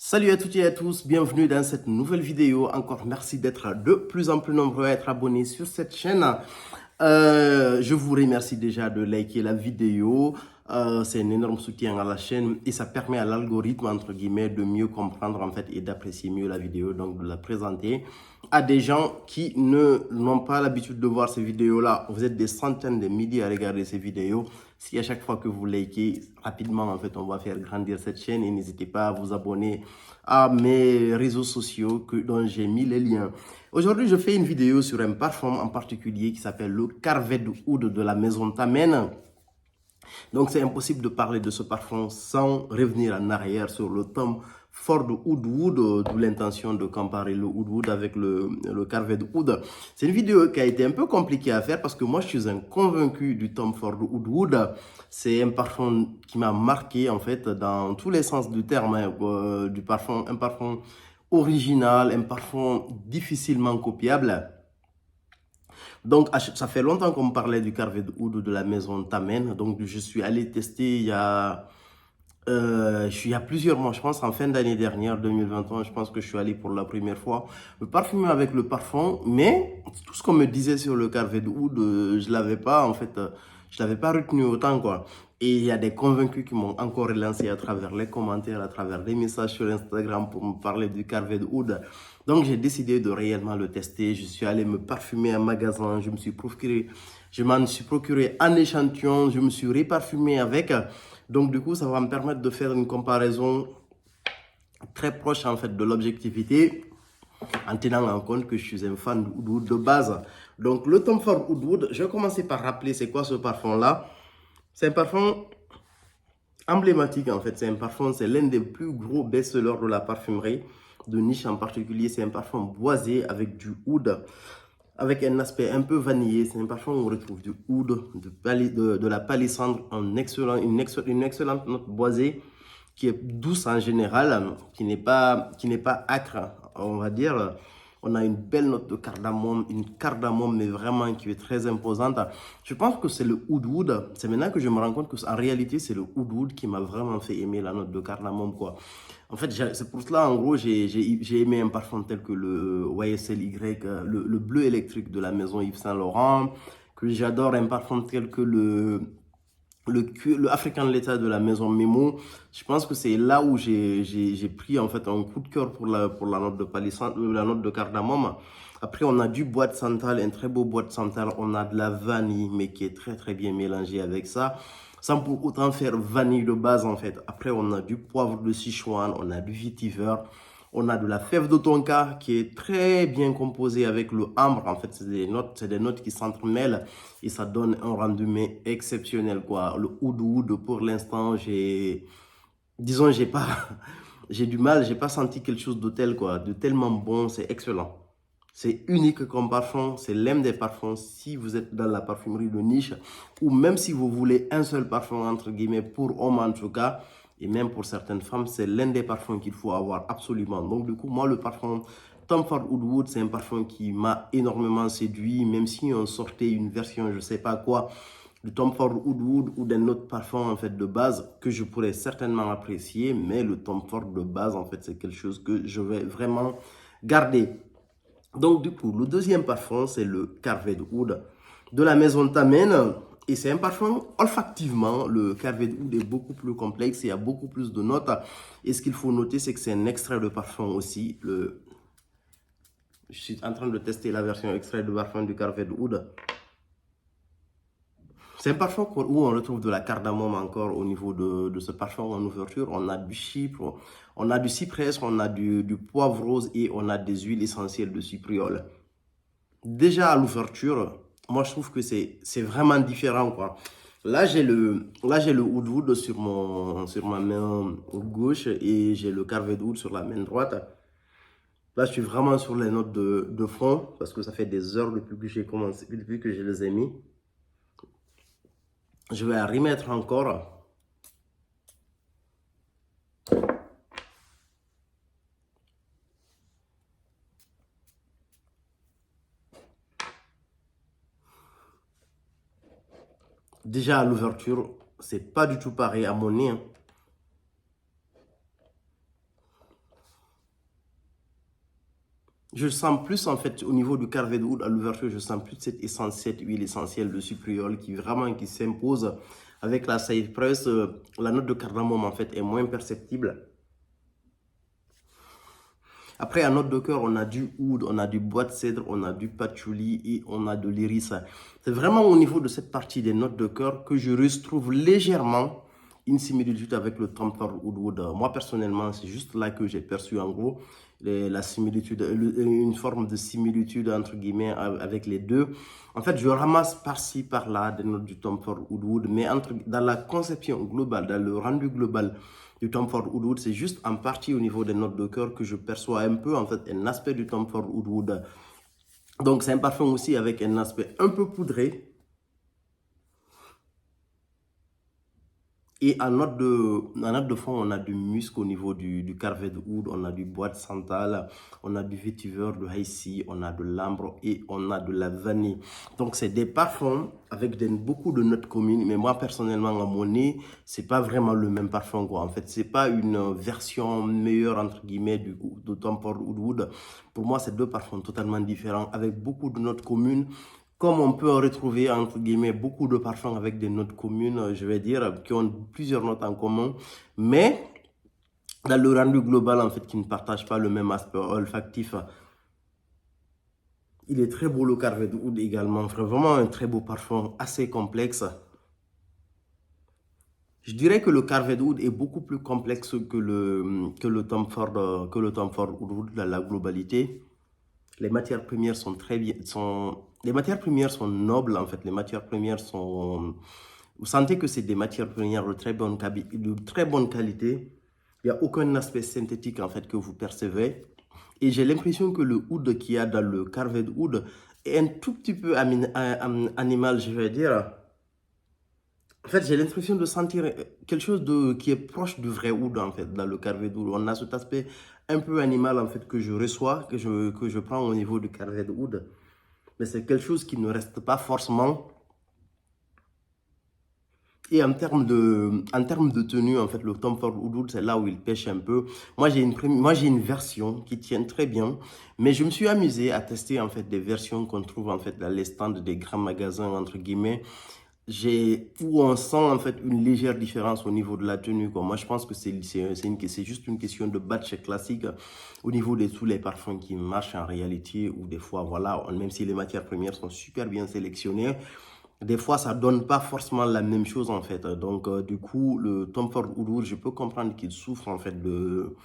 Salut à toutes et à tous, bienvenue dans cette nouvelle vidéo. Encore merci d'être de plus en plus nombreux à être abonnés sur cette chaîne. Je vous remercie déjà de liker la vidéo. C'est un énorme soutien à la chaîne et ça permet à l'algorithme, entre guillemets, de mieux comprendre en fait et d'apprécier mieux la vidéo, donc de la présenter à des gens qui n'ont pas l'habitude de voir ces vidéos-là. Vous êtes des centaines de milliers à regarder ces vidéos. Si à chaque fois que vous likez, rapidement, en fait, on va faire grandir cette chaîne et n'hésitez pas à vous abonner à mes réseaux sociaux dont j'ai mis les liens. Aujourd'hui, je fais une vidéo sur un parfum en particulier qui s'appelle le Carvet Oud de la maison Tamen. Donc, c'est impossible de parler de ce parfum sans revenir en arrière sur le Tom Ford Oud Wood, d'où l'intention de comparer le Oud Wood avec le Carvet Oud. C'est une vidéo qui a été un peu compliquée à faire parce que moi, je suis un convaincu du Tom Ford Oud Wood. C'est un parfum qui m'a marqué, en fait, dans tous les sens du terme, du parfum, un parfum original, un parfum difficilement copiable. Donc, ça fait longtemps qu'on me parlait du Carvet Oud de la maison Tamen. Donc, je suis allé tester il y a plusieurs mois, je pense en fin d'année dernière, 2021, je pense que je suis allé pour la première fois me parfumer avec le parfum. Mais tout ce qu'on me disait sur le Carvet Oud, je l'avais pas, en fait, je l'avais pas retenu autant, quoi. Et il y a des convaincus qui m'ont encore relancé à travers les commentaires, à travers les messages sur Instagram pour me parler du Carvet Oud. Donc, j'ai décidé de réellement le tester. Je suis allé me parfumer en magasin. Je m'en suis procuré un échantillon. Je me suis reparfumé avec. Donc, du coup, ça va me permettre de faire une comparaison très proche, en fait, de l'objectivité en tenant en compte que je suis un fan d'Oud Wood de base. Donc, le Tom Ford Oud Wood, je vais commencer par rappeler c'est quoi ce parfum-là. C'est un parfum emblématique, en fait. C'est un parfum, c'est l'un des plus gros best-sellers de la parfumerie, de niche en particulier. C'est un parfum boisé avec du oud, avec un aspect un peu vanillé. C'est un parfum où on retrouve du oud, de la palissandre, une excellente note boisée qui est douce en général, qui n'est pas acre, on va dire. On a une belle note de cardamome, une cardamome mais vraiment qui est très imposante. Je pense que c'est le oud wood. C'est maintenant que je me rends compte que en réalité c'est le oud wood qui m'a vraiment fait aimer la note de cardamome, quoi. En fait, c'est pour cela, en gros, j'ai aimé un parfum tel que le YSL-Y, le bleu électrique de la maison Yves Saint Laurent, que j'adore un parfum tel que le African Leather de la maison Memo. Je pense que c'est là où j'ai pris en fait un coup de cœur pour la note de palissandre, la note de cardamome. Après, on a du bois de santal, un très beau bois de santal. On a de la vanille, mais qui est très très bien mélangé avec ça, sans pour autant faire vanille de base en fait. Après, on a du poivre de Sichuan, on a du vetiver. On a de la fève de tonka qui est très bien composée avec le ambre. En fait, c'est des notes qui s'entremêlent et ça donne un rendu exceptionnel, quoi. Le oud oud, pour l'instant, disons, j'ai pas, j'ai du mal, j'ai pas senti quelque chose de tel, quoi, de tellement bon, c'est excellent. C'est unique comme parfum, c'est l'un des parfums si vous êtes dans la parfumerie de niche ou même si vous voulez un seul parfum, entre guillemets, pour homme en tout cas, et même pour certaines femmes, c'est l'un des parfums qu'il faut avoir absolument. Donc du coup, moi, le parfum Tom Ford Oud Wood, c'est un parfum qui m'a énormément séduit, même si on sortait une version, je sais pas quoi, de Tom Ford Oud Wood ou d'un autre parfum en fait de base que je pourrais certainement apprécier, mais le Tom Ford de base, en fait, c'est quelque chose que je vais vraiment garder. Donc, du coup, le deuxième parfum, c'est le Carvet Oud de la maison Tamen. Et c'est un parfum, olfactivement, le Carvet Oud est beaucoup plus complexe, il y a beaucoup plus de notes. Et ce qu'il faut noter, c'est que c'est un extrait de parfum aussi. Je suis en train de tester la version extrait de parfum du Carvet Oud. C'est un parfum où on retrouve de la cardamome encore au niveau de ce parfum en ouverture. On a du chypre, on a du cyprès, on a du poivre rose et on a des huiles essentielles de cypriole. Déjà à l'ouverture, moi je trouve que c'est vraiment différent, quoi. Là j'ai le oud wood sur ma main gauche et j'ai le Carvet Oud sur la main droite. Là je suis vraiment sur les notes de fond parce que ça fait des heures depuis que j'ai commencé, depuis que je les ai mis. Je vais remettre encore. Déjà à l'ouverture, c'est pas du tout pareil à mon nez, hein. Je sens plus, en fait, au niveau du Carvet Oud, à l'ouverture, je sens plus cette essence, cette huile essentielle de sucriole qui s'impose avec la Cypress. La note de cardamome, en fait, est moins perceptible. Après, en note de cœur, on a du oud, on a du bois de cèdre, on a du patchouli et on a de l'iris. C'est vraiment au niveau de cette partie des notes de cœur que je retrouve légèrement une similitude avec le Camphor Oud. Moi, personnellement, c'est juste là que j'ai perçu en gros la similitude, une forme de similitude entre guillemets avec les deux. En fait, je ramasse par-ci, par-là des notes du Camphor Oud, mais dans la conception globale, dans le rendu global du Tom Ford Woodwood, c'est juste en partie au niveau des notes de cœur que je perçois un peu, en fait, un aspect du Tom Ford Woodwood. Donc, c'est un parfum aussi avec un aspect un peu poudré. Et en note de fond, on a du musc au niveau du Carvet Oud, on a du bois de santal, on a du vétiver, de haïti, on a de l'ambre et on a de la vanille. Donc, c'est des parfums avec beaucoup de notes communes. Mais moi, personnellement, à mon nez, c'est pas vraiment le même parfum, quoi. En fait, c'est pas une version meilleure, entre guillemets, de Tom Ford Woodwood. Pour moi, c'est deux parfums totalement différents avec beaucoup de notes communes. Comme on peut retrouver, entre guillemets, beaucoup de parfums avec des notes communes, je vais dire, qui ont plusieurs notes en commun, mais dans le rendu global, en fait, qui ne partagent pas le même aspect olfactif. Il est très beau, le Carvet Oud également, vraiment un très beau parfum, assez complexe. Je dirais que le Carvet Oud est beaucoup plus complexe que le Tom Ford Oud dans la globalité. Les matières premières sont très bien, les matières premières sont nobles, en fait. Les matières premières sont, vous sentez que c'est des matières premières de très bonne qualité. Il n'y a aucun aspect synthétique, en fait, que vous percevez. Et j'ai l'impression que le oud qu'il y a dans le Carvet Oud est un tout petit peu animal, je vais dire. En fait, j'ai l'impression de sentir quelque chose qui est proche du vrai oud, en fait, dans le Carvet Oud. On a cet aspect un peu animal, en fait, que je reçois, que je prends au niveau du Carvet Oud. Mais c'est quelque chose qui ne reste pas forcément. Et en termes de tenue, en fait, le Tom Ford Oud, c'est là où il pêche un peu. Moi, j'ai une version qui tient très bien, mais je me suis amusé à tester, en fait, des versions qu'on trouve, en fait, dans les stands des grands magasins, entre guillemets, où on sent en fait une légère différence au niveau de la tenue, quoi. Moi, je pense que c'est juste une question de batch classique au niveau de tous les parfums qui marchent en réalité, ou des fois, voilà, même si les matières premières sont super bien sélectionnées, des fois, ça donne pas forcément la même chose en fait. Donc, du coup, le Tom Ford Oud, je peux comprendre qu'il souffre en fait de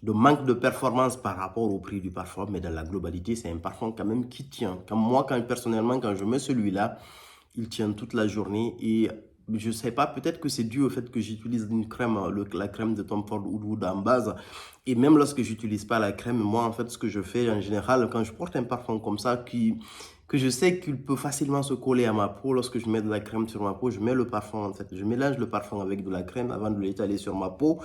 manque de performance par rapport au prix du parfum, mais dans la globalité, c'est un parfum quand même qui tient. Comme moi, personnellement, quand je mets celui-là, il tient toute la journée et je sais pas, peut-être que c'est dû au fait que j'utilise une crème, la crème de Tom Ford Oud en base. Et même lorsque j'utilise pas la crème, moi, en fait, ce que je fais en général, quand je porte un parfum comme ça, que je sais qu'il peut facilement se coller à ma peau, lorsque je mets de la crème sur ma peau, je mets le parfum, en fait. Je mélange le parfum avec de la crème avant de l'étaler sur ma peau.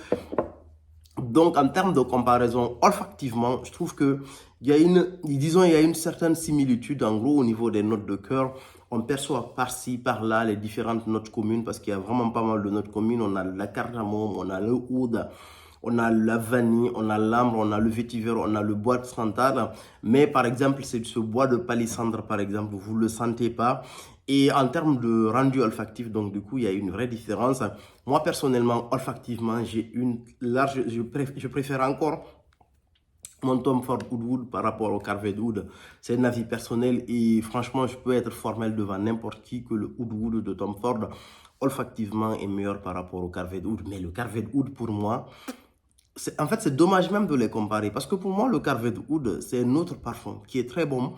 Donc, en termes de comparaison, olfactivement, je trouve que il y a une certaine similitude, en gros, au niveau des notes de cœur. On perçoit par-ci, par-là, les différentes notes communes, parce qu'il y a vraiment pas mal de notes communes. On a la cardamome, on a le oud, on a la vanille, on a l'ambre, on a le vétiver, on a le bois de santal. Mais par exemple, c'est ce bois de palissandre, par exemple, vous ne le sentez pas. Et en termes de rendu olfactif, donc du coup, il y a une vraie différence. Moi, personnellement, olfactivement, j'ai une large, je préfère encore mon Tom Ford Woodwood par rapport au Carvet Oud. C'est un avis personnel et franchement, je peux être formel devant n'importe qui que le Woodwood de Tom Ford, olfactivement, est meilleur par rapport au Carvet Oud. Mais le Carvet Oud, pour moi, en fait, c'est dommage même de les comparer parce que pour moi, le Carvet Oud, c'est un autre parfum qui est très bon.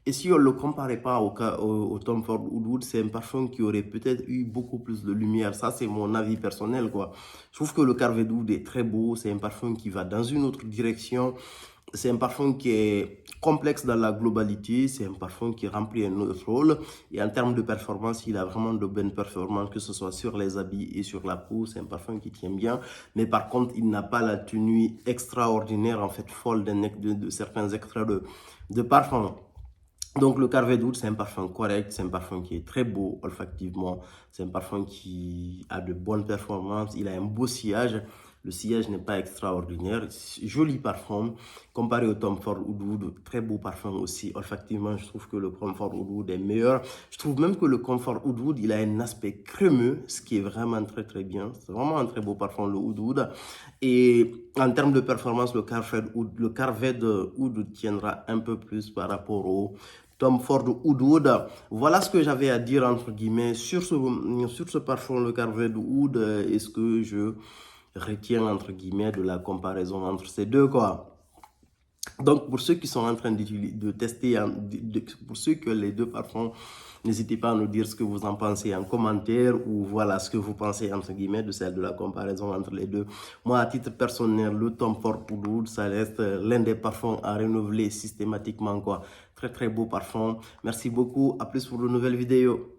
Et si on ne le comparait pas au Tom Ford Wood, c'est un parfum qui aurait peut-être eu beaucoup plus de lumière. Ça, c'est mon avis personnel, quoi. Je trouve que le Carvet Oud est très beau. C'est un parfum qui va dans une autre direction. C'est un parfum qui est complexe dans la globalité. C'est un parfum qui remplit un autre rôle. Et en termes de performance, il a vraiment de bonnes performances, que ce soit sur les habits et sur la peau. C'est un parfum qui tient bien. Mais par contre, il n'a pas la tenue extraordinaire, en fait, folle de certains extraits de parfum. Donc le Carvet Oud, c'est un parfum correct, c'est un parfum qui est très beau olfactivement, c'est un parfum qui a de bonnes performances, il a un beau sillage. Le sillage n'est pas extraordinaire. Joli parfum. Comparé au Tom Ford Oud Oud, très beau parfum aussi. Olfactivement, je trouve que le Comfort Oud Oud est meilleur. Je trouve même que le Comfort Oud Oud, il a un aspect crémeux, ce qui est vraiment très très bien. C'est vraiment un très beau parfum, le Oud Oud. Et en termes de performance, le Carved Oud tiendra un peu plus par rapport au Tom Ford Oud Oud. Voilà ce que j'avais à dire entre guillemets sur ce parfum, le Carved Oud. Et ce que je retiens entre guillemets de la comparaison entre ces deux, quoi. Donc, pour ceux qui sont en train de tester, pour ceux que les deux parfums, n'hésitez pas à nous dire ce que vous en pensez en commentaire ou voilà ce que vous pensez entre guillemets de celle de la comparaison entre les deux. Moi, à titre personnel, le Tom Ford Oud Oud, ça reste l'un des parfums à renouveler systématiquement, quoi. Très, très beau parfum. Merci beaucoup. À plus pour de nouvelles vidéos.